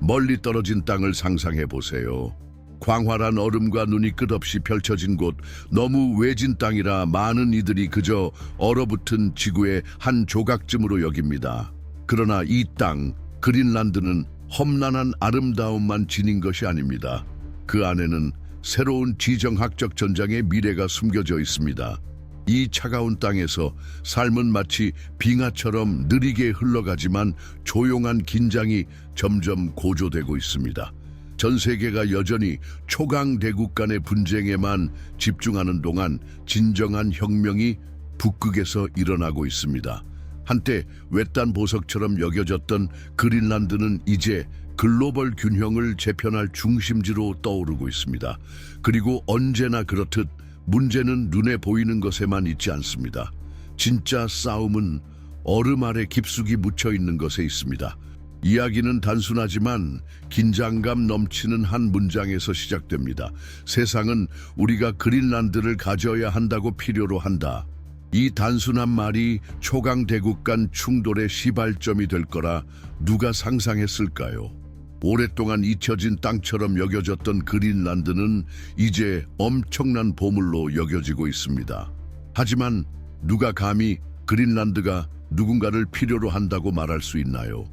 멀리 떨어진 땅을 상상해 보세요. 광활한 얼음과 눈이 끝없이 펼쳐진 곳, 너무 외진 땅이라 많은 이들이 그저 얼어붙은 지구의 한 조각쯤으로 여깁니다. 그러나 이 땅, 그린란드는 험난한 아름다움만 지닌 것이 아닙니다. 그 안에는 새로운 지정학적 전장의 미래가 숨겨져 있습니다. 이 차가운 땅에서 삶은 마치 빙하처럼 느리게 흘러가지만 조용한 긴장이 점점 고조되고 있습니다. 전 세계가 여전히 초강대국 간의 분쟁에만 집중하는 동안 진정한 혁명이 북극에서 일어나고 있습니다. 한때 외딴 보석처럼 여겨졌던 그린란드는 이제 글로벌 균형을 재편할 중심지로 떠오르고 있습니다. 그리고 언제나 그렇듯 문제는 눈에 보이는 것에만 있지 않습니다. 진짜 싸움은 얼음 아래 깊숙이 묻혀 있는 것에 있습니다. 이야기는 단순하지만 긴장감 넘치는 한 문장에서 시작됩니다. 세상은 우리가 그린란드를 가져야 한다고 필요로 한다. 이 단순한 말이 초강대국 간 충돌의 시발점이 될 거라 누가 상상했을까요? 오랫동안 잊혀진 땅처럼 여겨졌던 그린란드는 이제 엄청난 보물로 여겨지고 있습니다. 하지만 누가 감히 그린란드가 누군가를 필요로 한다고 말할 수 있나요?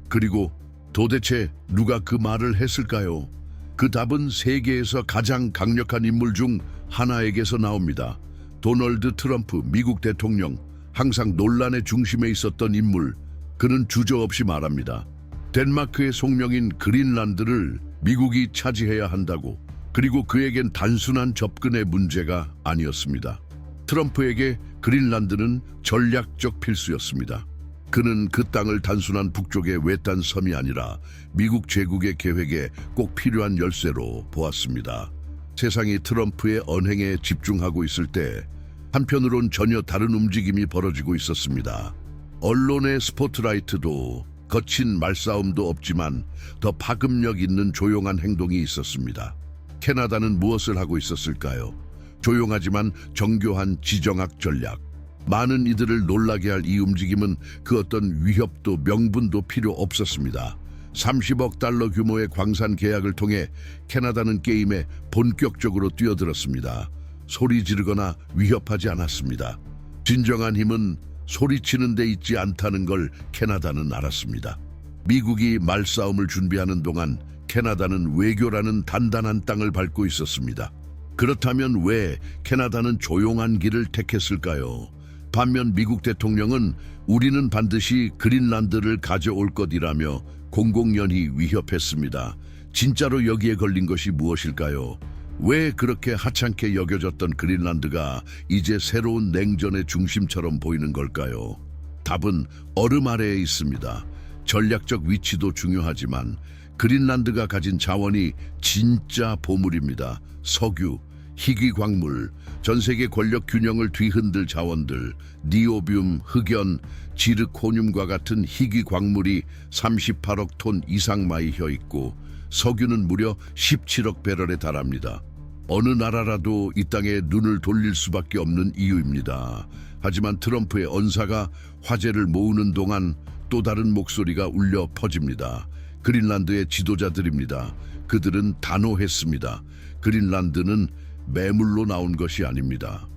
그리고 도대체 누가 그 말을 했을까요? 그 답은 세계에서 가장 강력한 인물 중 하나에게서 나옵니다. 도널드 트럼프 미국 대통령, 항상 논란의 중심에 있었던 인물. 그는 주저없이 말합니다. 덴마크의 속명인 그린란드를 미국이 차지해야 한다고. 그리고 그에겐 단순한 접근의 문제가 아니었습니다. 트럼프에게 그린란드는 전략적 필수였습니다. 그는 그 땅을 단순한 북쪽의 외딴 섬이 아니라 미국 제국의 계획에 꼭 필요한 열쇠로 보았습니다. 세상이 트럼프의 언행에 집중하고 있을 때 한편으론 전혀 다른 움직임이 벌어지고 있었습니다. 언론의 스포트라이트도 거친 말싸움도 없지만 더 파급력 있는 조용한 행동이 있었습니다. 캐나다는 무엇을 하고 있었을까요? 조용하지만 정교한 지정학 전략. 많은 이들을 놀라게 할 이 움직임은 그 어떤 위협도 명분도 필요 없었습니다. 30억 달러 규모의 광산 계약을 통해 캐나다는 게임에 본격적으로 뛰어들었습니다. 소리 지르거나 위협하지 않았습니다. 진정한 힘은 소리치는 데 있지 않다는 걸 캐나다는 알았습니다. 미국이 말싸움을 준비하는 동안 캐나다는 외교라는 단단한 땅을 밟고 있었습니다. 그렇다면 왜 캐나다는 조용한 길을 택했을까요? 반면 미국 대통령은 우리는 반드시 그린란드를 가져올 것이라며 공공연히 위협했습니다. 진짜로 여기에 걸린 것이 무엇일까요? 왜 그렇게 하찮게 여겨졌던 그린란드가 이제 새로운 냉전의 중심처럼 보이는 걸까요? 답은 얼음 아래에 있습니다. 전략적 위치도 중요하지만 그린란드가 가진 자원이 진짜 보물입니다. 석유, 희귀 광물, 전 세계 권력 균형을 뒤흔들 자원들, 니오뷴, 흑연, 지르코늄과 같은 희귀 광물이 38억 톤 이상 마이혀 있고 석유는 무려 17억 배럴에 달합니다. 어느 나라라도 이 땅에 눈을 돌릴 수밖에 없는 이유입니다. 하지만 트럼프의 언사가 화제를 모으는 동안 또 다른 목소리가 울려 퍼집니다. 그린란드의 지도자들입니다. 그들은 단호했습니다. 그린란드는 매물로 나온 것이 아닙니다.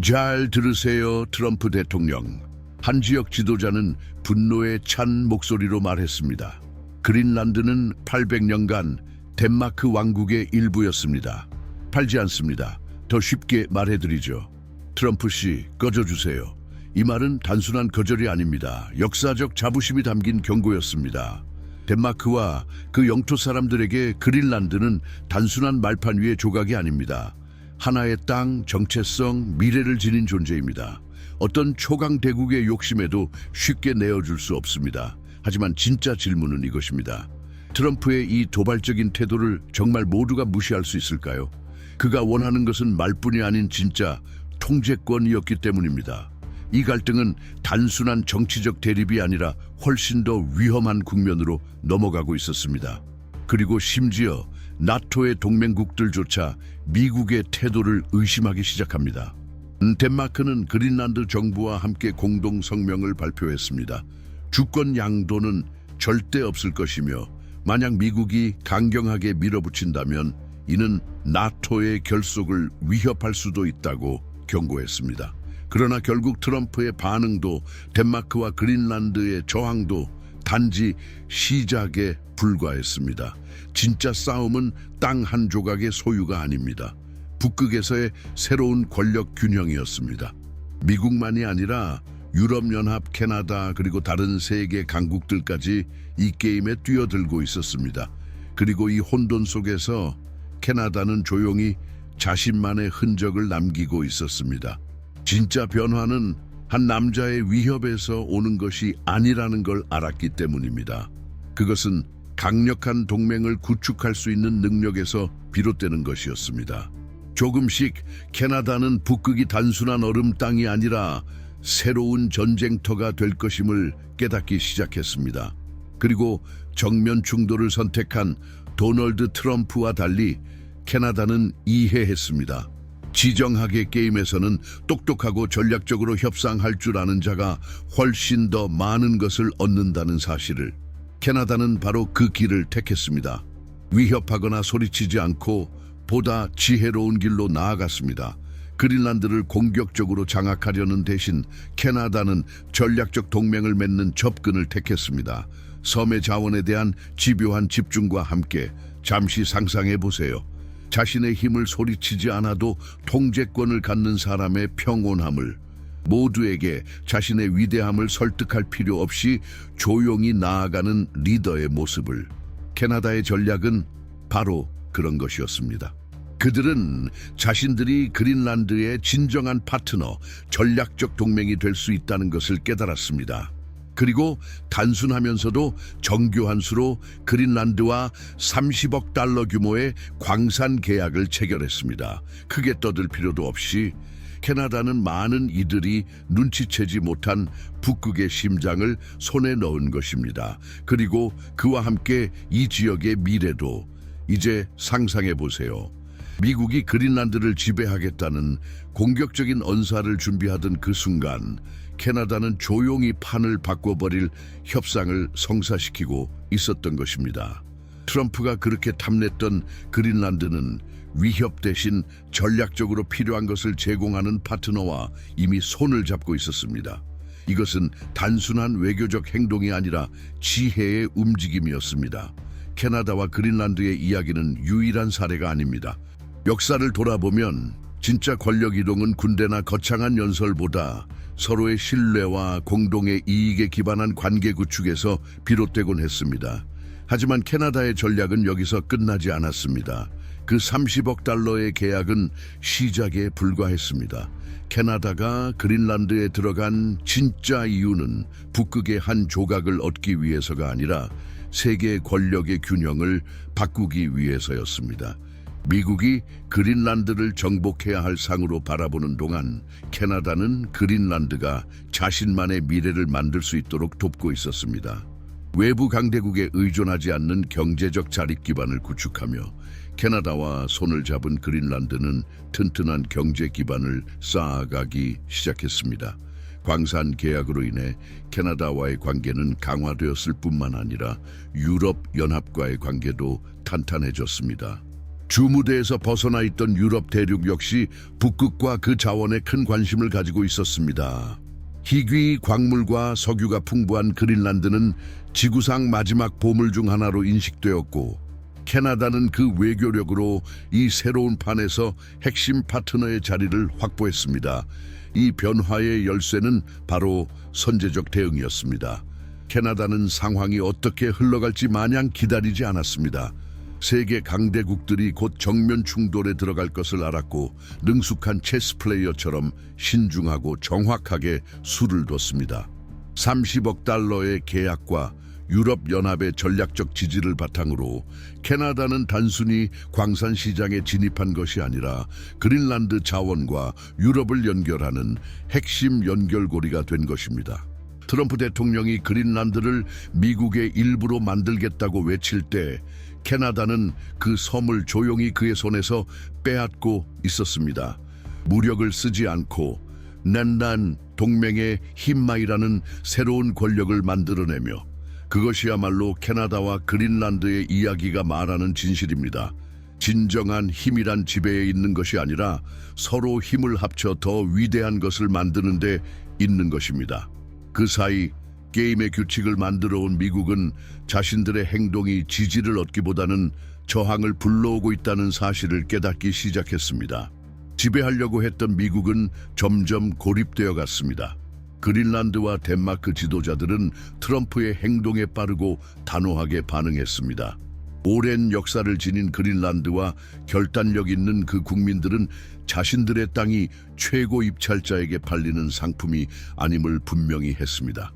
잘 들으세요, 트럼프 대통령. 한 지역 지도자는 분노에 찬 목소리로 말했습니다. 그린란드는 800년간 덴마크 왕국의 일부였습니다. 팔지 않습니다. 더 쉽게 말해드리죠. 트럼프 씨, 꺼져주세요. 이 말은 단순한 거절이 아닙니다. 역사적 자부심이 담긴 경고였습니다. 덴마크와 그 영토 사람들에게 그린란드는 단순한 말판 위의 조각이 아닙니다. 하나의 땅, 정체성, 미래를 지닌 존재입니다. 어떤 초강대국의 욕심에도 쉽게 내어줄 수 없습니다. 하지만 진짜 질문은 이것입니다. 트럼프의 이 도발적인 태도를 정말 모두가 무시할 수 있을까요? 그가 원하는 것은 말뿐이 아닌 진짜 통제권이었기 때문입니다. 이 갈등은 단순한 정치적 대립이 아니라 훨씬 더 위험한 국면으로 넘어가고 있었습니다. 그리고 심지어 나토의 동맹국들조차 미국의 태도를 의심하기 시작합니다. 덴마크는 그린란드 정부와 함께 공동 성명을 발표했습니다. 주권 양도는 절대 없을 것이며 만약 미국이 강경하게 밀어붙인다면 이는 나토의 결속을 위협할 수도 있다고 경고했습니다. 그러나 결국 트럼프의 반응도 덴마크와 그린란드의 저항도 단지 시작에 불과했습니다. 진짜 싸움은 땅 한 조각의 소유가 아닙니다. 북극에서의 새로운 권력 균형이었습니다. 미국만이 아니라 유럽연합, 캐나다 그리고 다른 세계 강국들까지 이 게임에 뛰어들고 있었습니다. 그리고 이 혼돈 속에서 캐나다는 조용히 자신만의 흔적을 남기고 있었습니다. 진짜 변화는 한 남자의 위협에서 오는 것이 아니라는 걸 알았기 때문입니다. 그것은 강력한 동맹을 구축할 수 있는 능력에서 비롯되는 것이었습니다. 조금씩 캐나다는 북극이 단순한 얼음 땅이 아니라 새로운 전쟁터가 될 것임을 깨닫기 시작했습니다. 그리고 정면 충돌을 선택한 도널드 트럼프와 달리 캐나다는 이해했습니다. 지정학의 게임에서는 똑똑하고 전략적으로 협상할 줄 아는 자가 훨씬 더 많은 것을 얻는다는 사실을. 캐나다는 바로 그 길을 택했습니다. 위협하거나 소리치지 않고 보다 지혜로운 길로 나아갔습니다. 그린란드를 공격적으로 장악하려는 대신 캐나다는 전략적 동맹을 맺는 접근을 택했습니다. 섬의 자원에 대한 집요한 집중과 함께 잠시 상상해 보세요. 자신의 힘을 소리치지 않아도 통제권을 갖는 사람의 평온함을, 모두에게 자신의 위대함을 설득할 필요 없이 조용히 나아가는 리더의 모습을. 캐나다의 전략은 바로 그런 것이었습니다. 그들은 자신들이 그린란드의 진정한 파트너, 전략적 동맹이 될 수 있다는 것을 깨달았습니다. 그리고 단순하면서도 정교한 수로 그린란드와 30억 달러 규모의 광산 계약을 체결했습니다. 크게 떠들 필요도 없이 캐나다는 많은 이들이 눈치채지 못한 북극의 심장을 손에 넣은 것입니다. 그리고 그와 함께 이 지역의 미래도. 이제 상상해 보세요. 미국이 그린란드를 지배하겠다는 공격적인 언사를 준비하던 그 순간 캐나다는 조용히 판을 바꿔버릴 협상을 성사시키고 있었던 것입니다. 트럼프가 그렇게 탐냈던 그린란드는 위협 대신 전략적으로 필요한 것을 제공하는 파트너와 이미 손을 잡고 있었습니다. 이것은 단순한 외교적 행동이 아니라 지혜의 움직임이었습니다. 캐나다와 그린란드의 이야기는 유일한 사례가 아닙니다. 역사를 돌아보면 진짜 권력 이동은 군대나 거창한 연설보다 서로의 신뢰와 공동의 이익에 기반한 관계 구축에서 비롯되곤 했습니다. 하지만 캐나다의 전략은 여기서 끝나지 않았습니다. 그 30억 달러의 계약은 시작에 불과했습니다. 캐나다가 그린란드에 들어간 진짜 이유는 북극의 한 조각을 얻기 위해서가 아니라 세계 권력의 균형을 바꾸기 위해서였습니다. 미국이 그린란드를 정복해야 할 상으로 바라보는 동안 캐나다는 그린란드가 자신만의 미래를 만들 수 있도록 돕고 있었습니다. 외부 강대국에 의존하지 않는 경제적 자립 기반을 구축하며 캐나다와 손을 잡은 그린란드는 튼튼한 경제 기반을 쌓아가기 시작했습니다. 광산 계약으로 인해 캐나다와의 관계는 강화되었을 뿐만 아니라 유럽 연합과의 관계도 탄탄해졌습니다. 주무대에서 벗어나 있던 유럽 대륙 역시 북극과 그 자원에 큰 관심을 가지고 있었습니다. 희귀 광물과 석유가 풍부한 그린란드는 지구상 마지막 보물 중 하나로 인식되었고 캐나다는 그 외교력으로 이 새로운 판에서 핵심 파트너의 자리를 확보했습니다. 이 변화의 열쇠는 바로 선제적 대응이었습니다. 캐나다는 상황이 어떻게 흘러갈지 마냥 기다리지 않았습니다. 세계 강대국들이 곧 정면 충돌에 들어갈 것을 알았고 능숙한 체스 플레이어처럼 신중하고 정확하게 수를 뒀습니다. 30억 달러의 계약과 유럽연합의 전략적 지지를 바탕으로 캐나다는 단순히 광산 시장에 진입한 것이 아니라 그린란드 자원과 유럽을 연결하는 핵심 연결고리가 된 것입니다. 트럼프 대통령이 그린란드를 미국의 일부로 만들겠다고 외칠 때 캐나다는 그 섬을 조용히 그의 손에서 빼앗고 있었습니다. 무력을 쓰지 않고 낸난 동맹의 힘마이라는 새로운 권력을 만들어내며 그것이야말로 캐나다와 그린란드의 이야기가 말하는 진실입니다. 진정한 힘이란 지배에 있는 것이 아니라 서로 힘을 합쳐 더 위대한 것을 만드는 데 있는 것입니다. 그 사이 게임의 규칙을 만들어 온 미국은 자신들의 행동이 지지를 얻기보다는 저항을 불러오고 있다는 사실을 깨닫기 시작했습니다. 지배하려고 했던 미국은 점점 고립되어 갔습니다. 그린란드와 덴마크 지도자들은 트럼프의 행동에 빠르고 단호하게 반응했습니다. 오랜 역사를 지닌 그린란드와 결단력 있는 그 국민들은 자신들의 땅이 최고 입찰자에게 팔리는 상품이 아님을 분명히 했습니다.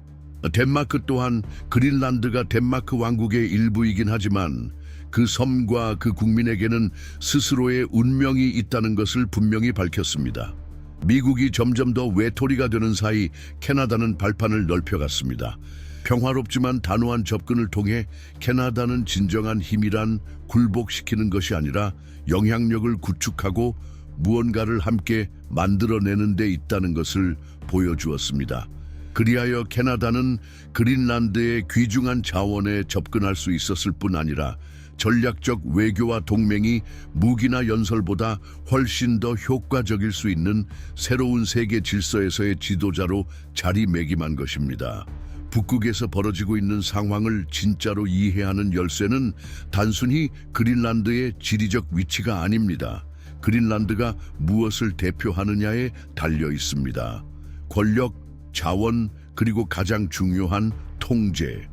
덴마크 또한 그린란드가 덴마크 왕국의 일부이긴 하지만 그 섬과 그 국민에게는 스스로의 운명이 있다는 것을 분명히 밝혔습니다. 미국이 점점 더 외톨이가 되는 사이 캐나다는 발판을 넓혀갔습니다. 평화롭지만 단호한 접근을 통해 캐나다는 진정한 힘이란 굴복시키는 것이 아니라 영향력을 구축하고 무언가를 함께 만들어내는 데 있다는 것을 보여주었습니다. 그리하여 캐나다는 그린란드의 귀중한 자원에 접근할 수 있었을 뿐 아니라 전략적 외교와 동맹이 무기나 연설보다 훨씬 더 효과적일 수 있는 새로운 세계 질서에서의 지도자로 자리매김한 것입니다. 북극에서 벌어지고 있는 상황을 진짜로 이해하는 열쇠는 단순히 그린란드의 지리적 위치가 아닙니다. 그린란드가 무엇을 대표하느냐에 달려 있습니다. 권력, 자원, 그리고 가장 중요한 통제.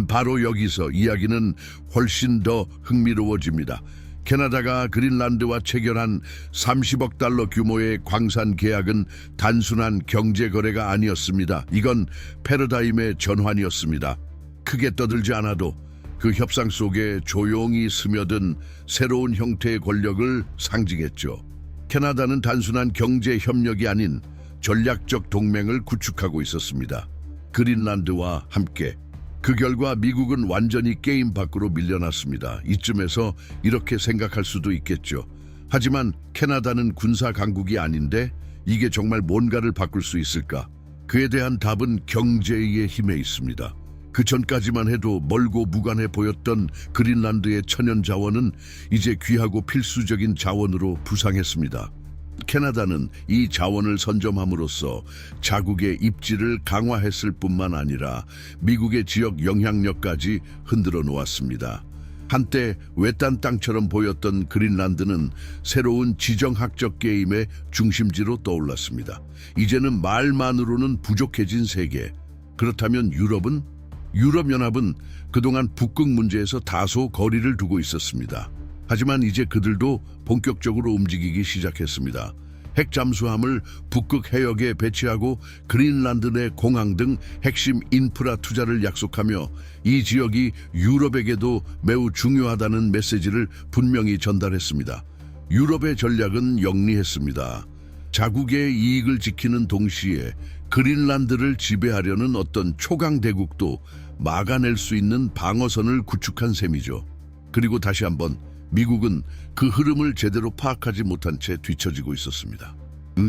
바로 여기서 이야기는 훨씬 더 흥미로워집니다. 캐나다가 그린란드와 체결한 30억 달러 규모의 광산 계약은 단순한 경제 거래가 아니었습니다. 이건 패러다임의 전환이었습니다. 크게 떠들지 않아도 그 협상 속에 조용히 스며든 새로운 형태의 권력을 상징했죠. 캐나다는 단순한 경제 협력이 아닌 전략적 동맹을 구축하고 있었습니다. 그린란드와 함께. 그 결과 미국은 완전히 게임 밖으로 밀려났습니다. 이쯤에서 이렇게 생각할 수도 있겠죠. 하지만 캐나다는 군사 강국이 아닌데 이게 정말 뭔가를 바꿀 수 있을까? 그에 대한 답은 경제의 힘에 있습니다. 그 전까지만 해도 멀고 무관해 보였던 그린란드의 천연 자원은 이제 귀하고 필수적인 자원으로 부상했습니다. 캐나다는 이 자원을 선점함으로써 자국의 입지를 강화했을 뿐만 아니라 미국의 지역 영향력까지 흔들어 놓았습니다. 한때 외딴 땅처럼 보였던 그린란드는 새로운 지정학적 게임의 중심지로 떠올랐습니다. 이제는 말만으로는 부족해진 세계. 그렇다면 유럽은? 유럽연합은 그동안 북극 문제에서 다소 거리를 두고 있었습니다. 하지만 이제 그들도 본격적으로 움직이기 시작했습니다. 핵 잠수함을 북극 해역에 배치하고 그린란드 내 공항 등 핵심 인프라 투자를 약속하며 이 지역이 유럽에게도 매우 중요하다는 메시지를 분명히 전달했습니다. 유럽의 전략은 영리했습니다. 자국의 이익을 지키는 동시에 그린란드를 지배하려는 어떤 초강 대국도 막아낼 수 있는 방어선을 구축한 셈이죠. 그리고 다시 한번 미국은 그 흐름을 제대로 파악하지 못한 채 뒤처지고 있었습니다.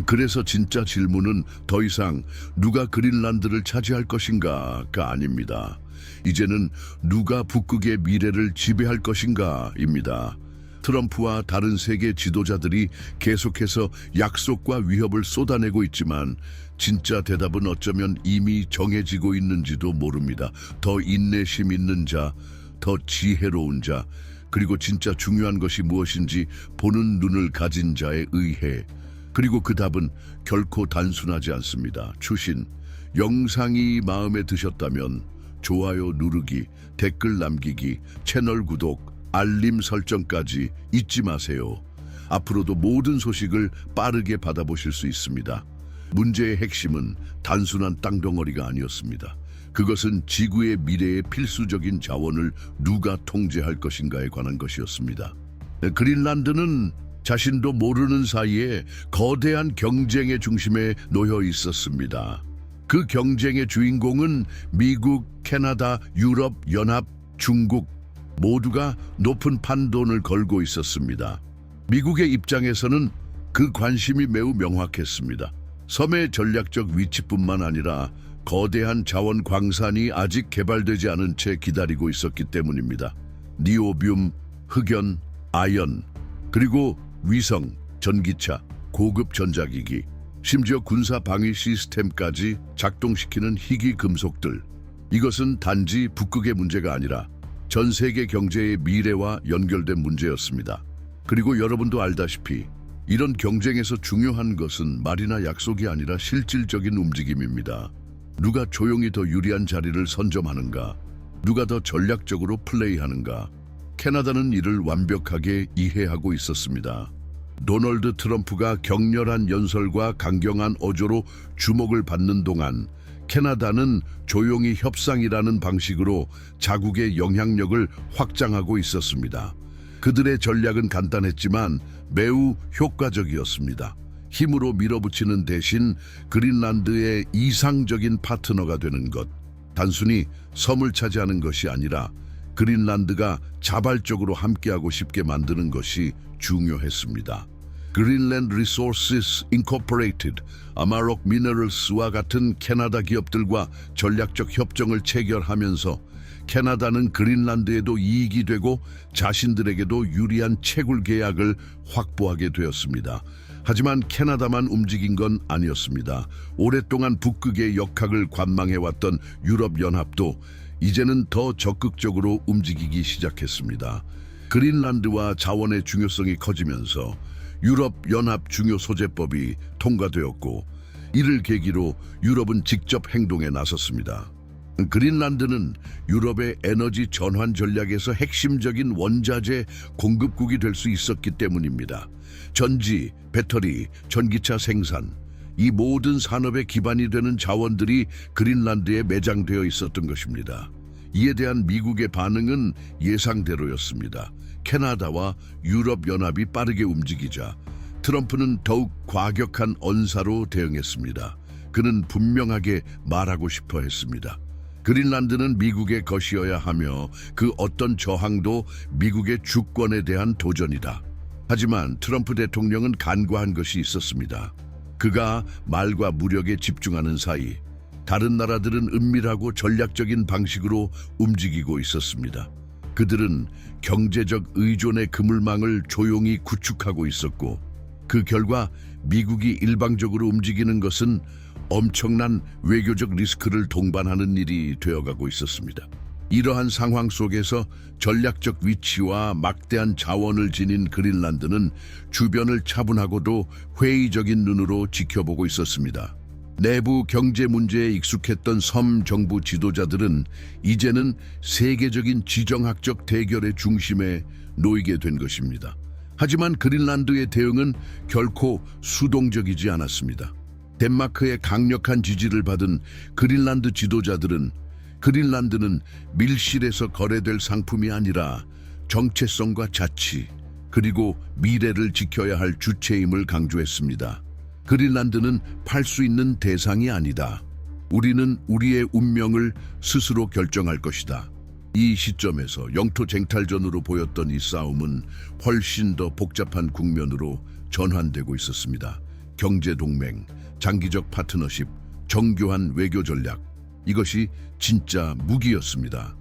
그래서 진짜 질문은 더 이상 누가 그린란드를 차지할 것인가가 아닙니다. 이제는 누가 북극의 미래를 지배할 것인가입니다. 트럼프와 다른 세계 지도자들이 계속해서 약속과 위협을 쏟아내고 있지만 진짜 대답은 어쩌면 이미 정해지고 있는지도 모릅니다. 더 인내심 있는 자, 더 지혜로운 자, 그리고 진짜 중요한 것이 무엇인지 보는 눈을 가진 자에 의해. 그리고 그 답은 결코 단순하지 않습니다. 추신, 영상이 마음에 드셨다면 좋아요 누르기, 댓글 남기기, 채널 구독, 알림 설정까지 잊지 마세요. 앞으로도 모든 소식을 빠르게 받아보실 수 있습니다. 문제의 핵심은 단순한 땅덩어리가 아니었습니다. 그것은 지구의 미래의 필수적인 자원을 누가 통제할 것인가에 관한 것이었습니다. 그린란드는 자신도 모르는 사이에 거대한 경쟁의 중심에 놓여 있었습니다. 그 경쟁의 주인공은 미국, 캐나다, 유럽, 연합, 중국 모두가 높은 판돈을 걸고 있었습니다. 미국의 입장에서는 그 관심이 매우 명확했습니다. 섬의 전략적 위치뿐만 아니라 거대한 자원 광산이 아직 개발되지 않은 채 기다리고 있었기 때문입니다. 니오뷴, 흑연, 아연, 그리고 위성, 전기차, 고급 전자기기, 심지어 군사 방위 시스템까지 작동시키는 희귀 금속들. 이것은 단지 북극의 문제가 아니라 전 세계 경제의 미래와 연결된 문제였습니다. 그리고 여러분도 알다시피 이런 경쟁에서 중요한 것은 말이나 약속이 아니라 실질적인 움직임입니다. 누가 조용히 더 유리한 자리를 선점하는가, 누가 더 전략적으로 플레이하는가. 캐나다는 이를 완벽하게 이해하고 있었습니다. 도널드 트럼프가 격렬한 연설과 강경한 어조로 주목을 받는 동안 캐나다는 조용히 협상이라는 방식으로 자국의 영향력을 확장하고 있었습니다. 그들의 전략은 간단했지만 매우 효과적이었습니다. 힘으로 밀어붙이는 대신 그린란드의 이상적인 파트너가 되는 것. 단순히 섬을 차지하는 것이 아니라 그린란드가 자발적으로 함께하고 싶게 만드는 것이 중요했습니다. 그린랜드 리소시스 인코퍼레이티드, 아마록 미너럴스와 같은 캐나다 기업들과 전략적 협정을 체결하면서 캐나다는 그린란드에도 이익이 되고 자신들에게도 유리한 채굴 계약을 확보하게 되었습니다. 하지만 캐나다만 움직인 건 아니었습니다. 오랫동안 북극의 역학을 관망해왔던 유럽연합도 이제는 더 적극적으로 움직이기 시작했습니다. 그린란드와 자원의 중요성이 커지면서 유럽연합 중요 소재법이 통과되었고, 이를 계기로 유럽은 직접 행동에 나섰습니다. 그린란드는 유럽의 에너지 전환 전략에서 핵심적인 원자재 공급국이 될 수 있었기 때문입니다. 전지, 배터리, 전기차 생산, 이 모든 산업의 기반이 되는 자원들이 그린란드에 매장되어 있었던 것입니다. 이에 대한 미국의 반응은 예상대로였습니다. 캐나다와 유럽연합이 빠르게 움직이자 트럼프는 더욱 과격한 언사로 대응했습니다. 그는 분명하게 말하고 싶어 했습니다. 그린란드는 미국의 것이어야 하며 그 어떤 저항도 미국의 주권에 대한 도전이다. 하지만 트럼프 대통령은 간과한 것이 있었습니다. 그가 말과 무력에 집중하는 사이 다른 나라들은 은밀하고 전략적인 방식으로 움직이고 있었습니다. 그들은 경제적 의존의 그물망을 조용히 구축하고 있었고, 그 결과 미국이 일방적으로 움직이는 것은 엄청난 외교적 리스크를 동반하는 일이 되어가고 있었습니다. 이러한 상황 속에서 전략적 위치와 막대한 자원을 지닌 그린란드는 주변을 차분하고도 회의적인 눈으로 지켜보고 있었습니다. 내부 경제 문제에 익숙했던 섬 정부 지도자들은 이제는 세계적인 지정학적 대결의 중심에 놓이게 된 것입니다. 하지만 그린란드의 대응은 결코 수동적이지 않았습니다. 덴마크의 강력한 지지를 받은 그린란드 지도자들은 그린란드는 밀실에서 거래될 상품이 아니라 정체성과 자치, 그리고 미래를 지켜야 할 주체임을 강조했습니다. 그린란드는 팔 수 있는 대상이 아니다. 우리는 우리의 운명을 스스로 결정할 것이다. 이 시점에서 영토 쟁탈전으로 보였던 이 싸움은 훨씬 더 복잡한 국면으로 전환되고 있었습니다. 경제 동맹, 장기적 파트너십, 정교한 외교 전략, 이것이 진짜 무기였습니다.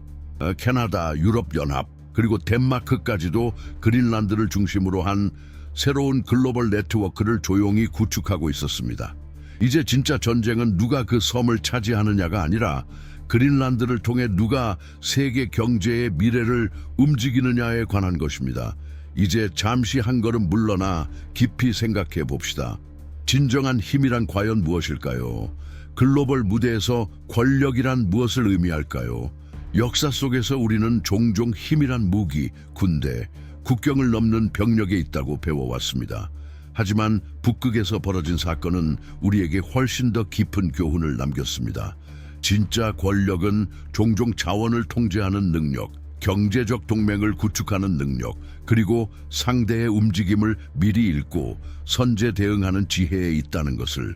캐나다, 유럽연합, 그리고 덴마크까지도 그린란드를 중심으로 한 새로운 글로벌 네트워크를 조용히 구축하고 있었습니다. 이제 진짜 전쟁은 누가 그 섬을 차지하느냐가 아니라 그린란드를 통해 누가 세계 경제의 미래를 움직이느냐에 관한 것입니다. 이제 잠시 한 걸음 물러나 깊이 생각해 봅시다. 진정한 힘이란 과연 무엇일까요? 글로벌 무대에서 권력이란 무엇을 의미할까요? 역사 속에서 우리는 종종 힘이란 무기, 군대, 국경을 넘는 병력에 있다고 배워왔습니다. 하지만 북극에서 벌어진 사건은 우리에게 훨씬 더 깊은 교훈을 남겼습니다. 진짜 권력은 종종 자원을 통제하는 능력, 경제적 동맹을 구축하는 능력, 그리고 상대의 움직임을 미리 읽고 선제 대응하는 지혜에 있다는 것을.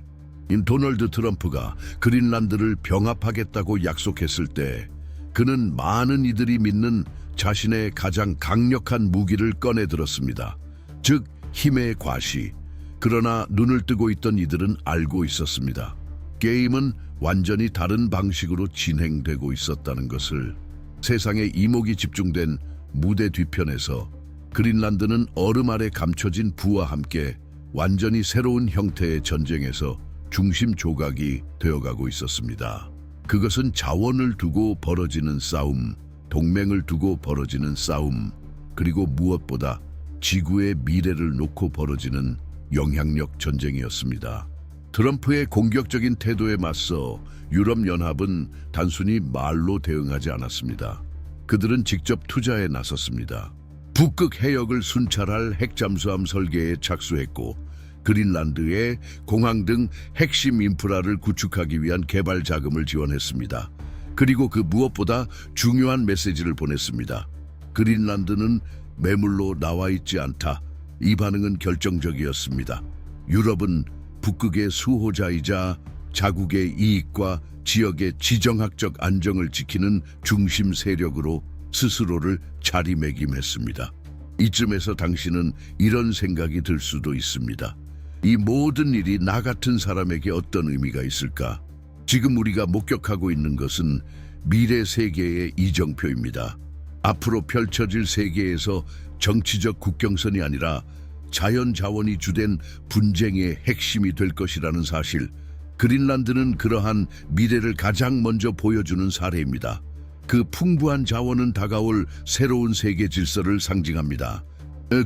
도널드 트럼프가 그린란드를 병합하겠다고 약속했을 때 그는 많은 이들이 믿는 자신의 가장 강력한 무기를 꺼내 들었습니다. 즉, 힘의 과시. 그러나 눈을 뜨고 있던 이들은 알고 있었습니다. 게임은 완전히 다른 방식으로 진행되고 있었다는 것을 세상의 이목이 집중된 무대 뒤편에서 그린란드는 얼음 아래 감춰진 부와 함께 완전히 새로운 형태의 전쟁에서 중심 조각이 되어가고 있었습니다. 그것은 자원을 두고 벌어지는 싸움, 동맹을 두고 벌어지는 싸움, 그리고 무엇보다 지구의 미래를 놓고 벌어지는 영향력 전쟁이었습니다. 트럼프의 공격적인 태도에 맞서 유럽연합은 단순히 말로 대응하지 않았습니다. 그들은 직접 투자에 나섰습니다. 북극 해역을 순찰할 핵잠수함 설계에 착수했고 그린란드에 공항 등 핵심 인프라를 구축하기 위한 개발 자금을 지원했습니다. 그리고 그 무엇보다 중요한 메시지를 보냈습니다. 그린란드는 매물로 나와 있지 않다. 이 반응은 결정적이었습니다. 유럽은 북극의 수호자이자 자국의 이익과 지역의 지정학적 안정을 지키는 중심 세력으로 스스로를 자리매김했습니다. 이쯤에서 당신은 이런 생각이 들 수도 있습니다. 이 모든 일이 나 같은 사람에게 어떤 의미가 있을까? 지금 우리가 목격하고 있는 것은 미래 세계의 이정표입니다. 앞으로 펼쳐질 세계에서 정치적 국경선이 아니라 자연 자원이 주된 분쟁의 핵심이 될 것이라는 사실, 그린란드는 그러한 미래를 가장 먼저 보여주는 사례입니다. 그 풍부한 자원은 다가올 새로운 세계 질서를 상징합니다.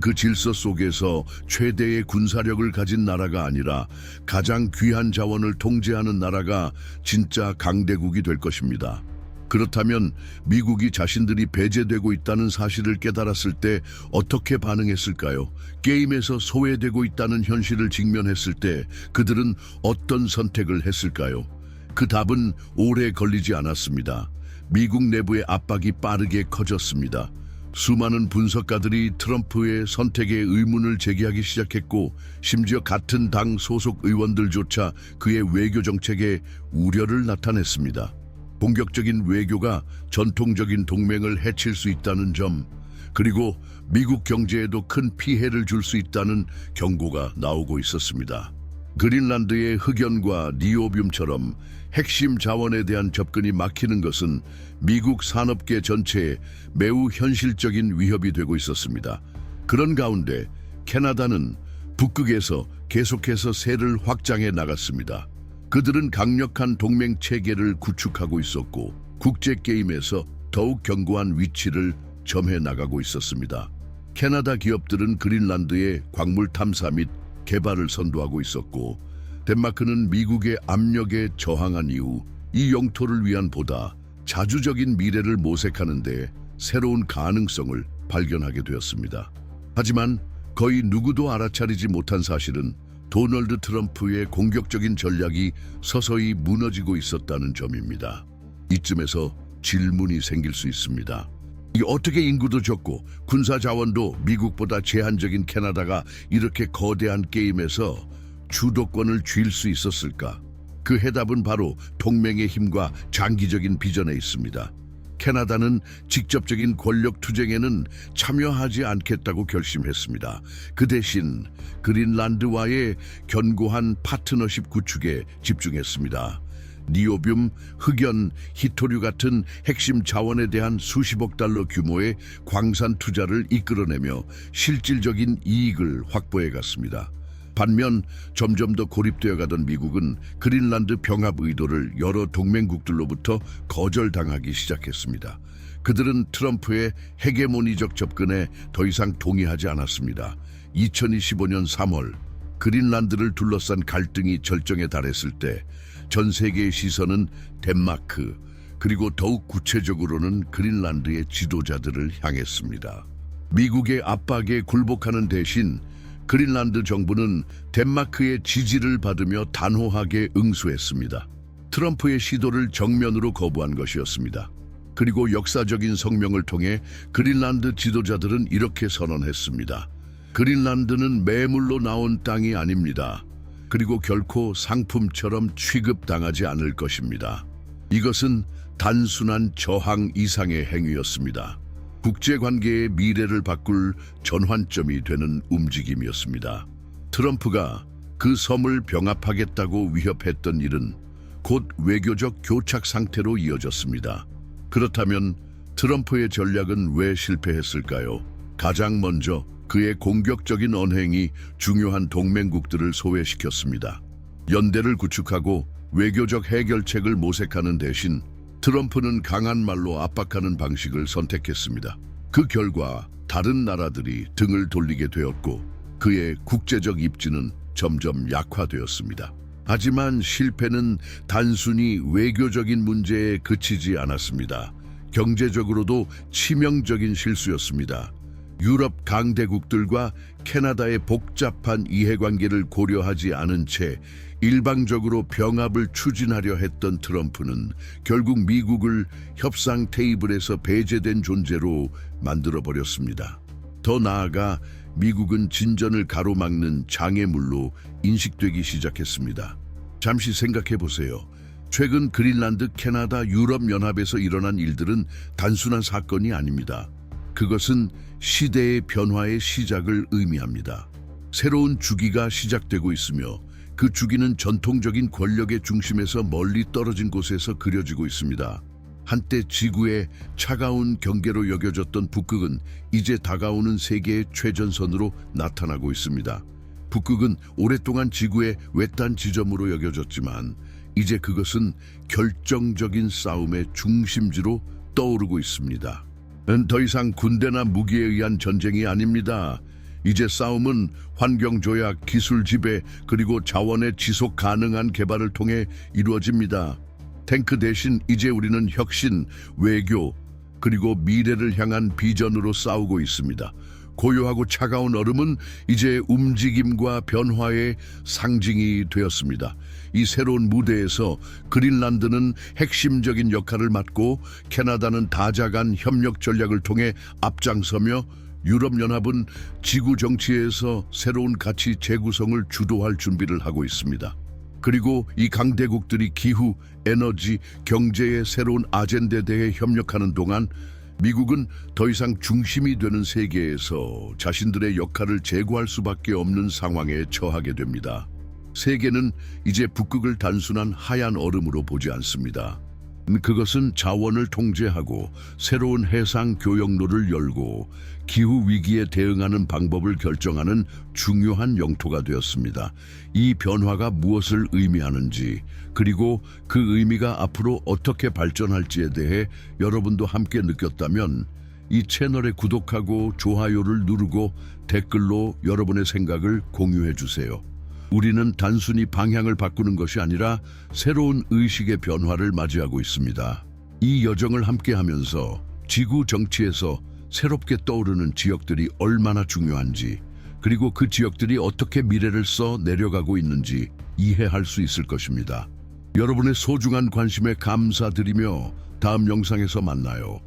그 질서 속에서 최대의 군사력을 가진 나라가 아니라 가장 귀한 자원을 통제하는 나라가 진짜 강대국이 될 것입니다. 그렇다면 미국이 자신들이 배제되고 있다는 사실을 깨달았을 때 어떻게 반응했을까요? 게임에서 소외되고 있다는 현실을 직면했을 때 그들은 어떤 선택을 했을까요? 그 답은 오래 걸리지 않았습니다. 미국 내부의 압박이 빠르게 커졌습니다. 수많은 분석가들이 트럼프의 선택에 의문을 제기하기 시작했고 심지어 같은 당 소속 의원들조차 그의 외교 정책에 우려를 나타냈습니다. 공격적인 외교가 전통적인 동맹을 해칠 수 있다는 점, 그리고 미국 경제에도 큰 피해를 줄 수 있다는 경고가 나오고 있었습니다. 그린란드의 흑연과 니오뷴처럼 핵심 자원에 대한 접근이 막히는 것은 미국 산업계 전체에 매우 현실적인 위협이 되고 있었습니다. 그런 가운데 캐나다는 북극에서 계속해서 세를 확장해 나갔습니다. 그들은 강력한 동맹 체계를 구축하고 있었고 국제게임에서 더욱 견고한 위치를 점해 나가고 있었습니다. 캐나다 기업들은 그린란드의 광물 탐사 및 개발을 선도하고 있었고 덴마크는 미국의 압력에 저항한 이후 이 영토를 위한 보다 자주적인 미래를 모색하는 데 새로운 가능성을 발견하게 되었습니다. 하지만 거의 누구도 알아차리지 못한 사실은 도널드 트럼프의 공격적인 전략이 서서히 무너지고 있었다는 점입니다. 이쯤에서 질문이 생길 수 있습니다. 어떻게 인구도 적고 군사 자원도 미국보다 제한적인 캐나다가 이렇게 거대한 게임에서 주도권을 쥘 수 있었을까? 그 해답은 바로 동맹의 힘과 장기적인 비전에 있습니다. 캐나다는 직접적인 권력 투쟁에는 참여하지 않겠다고 결심했습니다. 그 대신 그린란드와의 견고한 파트너십 구축에 집중했습니다. 니오뷴, 흑연, 히토류 같은 핵심 자원에 대한 수십억 달러 규모의 광산 투자를 이끌어내며 실질적인 이익을 확보해 갔습니다. 반면 점점 더 고립되어 가던 미국은 그린란드 병합 의도를 여러 동맹국들로부터 거절당하기 시작했습니다. 그들은 트럼프의 헤게모니적 접근에 더 이상 동의하지 않았습니다. 2025년 3월 그린란드를 둘러싼 갈등이 절정에 달했을 때 전 세계의 시선은 덴마크, 그리고 더욱 구체적으로는 그린란드의 지도자들을 향했습니다. 미국의 압박에 굴복하는 대신 그린란드 정부는 덴마크의 지지를 받으며 단호하게 응수했습니다. 트럼프의 시도를 정면으로 거부한 것이었습니다. 그리고 역사적인 성명을 통해 그린란드 지도자들은 이렇게 선언했습니다. 그린란드는 매물로 나온 땅이 아닙니다. 그리고 결코 상품처럼 취급당하지 않을 것입니다. 이것은 단순한 저항 이상의 행위였습니다. 국제관계의 미래를 바꿀 전환점이 되는 움직임이었습니다. 트럼프가 그 섬을 병합하겠다고 위협했던 일은 곧 외교적 교착 상태로 이어졌습니다. 그렇다면 트럼프의 전략은 왜 실패했을까요? 가장 먼저 그의 공격적인 언행이 중요한 동맹국들을 소외시켰습니다. 연대를 구축하고 외교적 해결책을 모색하는 대신 트럼프는 강한 말로 압박하는 방식을 선택했습니다. 그 결과 다른 나라들이 등을 돌리게 되었고 그의 국제적 입지는 점점 약화되었습니다. 하지만 실패는 단순히 외교적인 문제에 그치지 않았습니다. 경제적으로도 치명적인 실수였습니다. 유럽 강대국들과 캐나다의 복잡한 이해관계를 고려하지 않은 채 일방적으로 병합을 추진하려 했던 트럼프는 결국 미국을 협상 테이블에서 배제된 존재로 만들어버렸습니다. 더 나아가 미국은 진전을 가로막는 장애물로 인식되기 시작했습니다. 잠시 생각해 보세요. 최근 그린란드, 캐나다, 유럽연합에서 일어난 일들은 단순한 사건이 아닙니다. 그것은 시대의 변화의 시작을 의미합니다. 새로운 주기가 시작되고 있으며 그 주기는 전통적인 권력의 중심에서 멀리 떨어진 곳에서 그려지고 있습니다. 한때 지구의 차가운 경계로 여겨졌던 북극은 이제 다가오는 세계의 최전선으로 나타나고 있습니다. 북극은 오랫동안 지구의 외딴 지점으로 여겨졌지만 이제 그것은 결정적인 싸움의 중심지로 떠오르고 있습니다. 더 이상 군대나 무기에 의한 전쟁이 아닙니다. 이제 싸움은 환경조약, 기술 지배, 그리고 자원의 지속 가능한 개발을 통해 이루어집니다. 탱크 대신 이제 우리는 혁신, 외교, 그리고 미래를 향한 비전으로 싸우고 있습니다. 고요하고 차가운 얼음은 이제 움직임과 변화의 상징이 되었습니다. 이 새로운 무대에서 그린란드는 핵심적인 역할을 맡고 캐나다는 다자간 협력 전략을 통해 앞장서며 유럽연합은 지구 정치에서 새로운 가치 재구성을 주도할 준비를 하고 있습니다. 그리고 이 강대국들이 기후, 에너지, 경제의 새로운 아젠다에 대해 협력하는 동안 미국은 더 이상 중심이 되는 세계에서 자신들의 역할을 제고할 수밖에 없는 상황에 처하게 됩니다. 세계는 이제 북극을 단순한 하얀 얼음으로 보지 않습니다. 그것은 자원을 통제하고 새로운 해상 교역로를 열고 기후 위기에 대응하는 방법을 결정하는 중요한 영토가 되었습니다. 이 변화가 무엇을 의미하는지, 그리고 그 의미가 앞으로 어떻게 발전할지에 대해 여러분도 함께 느꼈다면 이 채널에 구독하고 좋아요를 누르고 댓글로 여러분의 생각을 공유해 주세요. 우리는 단순히 방향을 바꾸는 것이 아니라 새로운 의식의 변화를 맞이하고 있습니다. 이 여정을 함께하면서 지구 정치에서 새롭게 떠오르는 지역들이 얼마나 중요한지, 그리고 그 지역들이 어떻게 미래를 써 내려가고 있는지 이해할 수 있을 것입니다. 여러분의 소중한 관심에 감사드리며 다음 영상에서 만나요.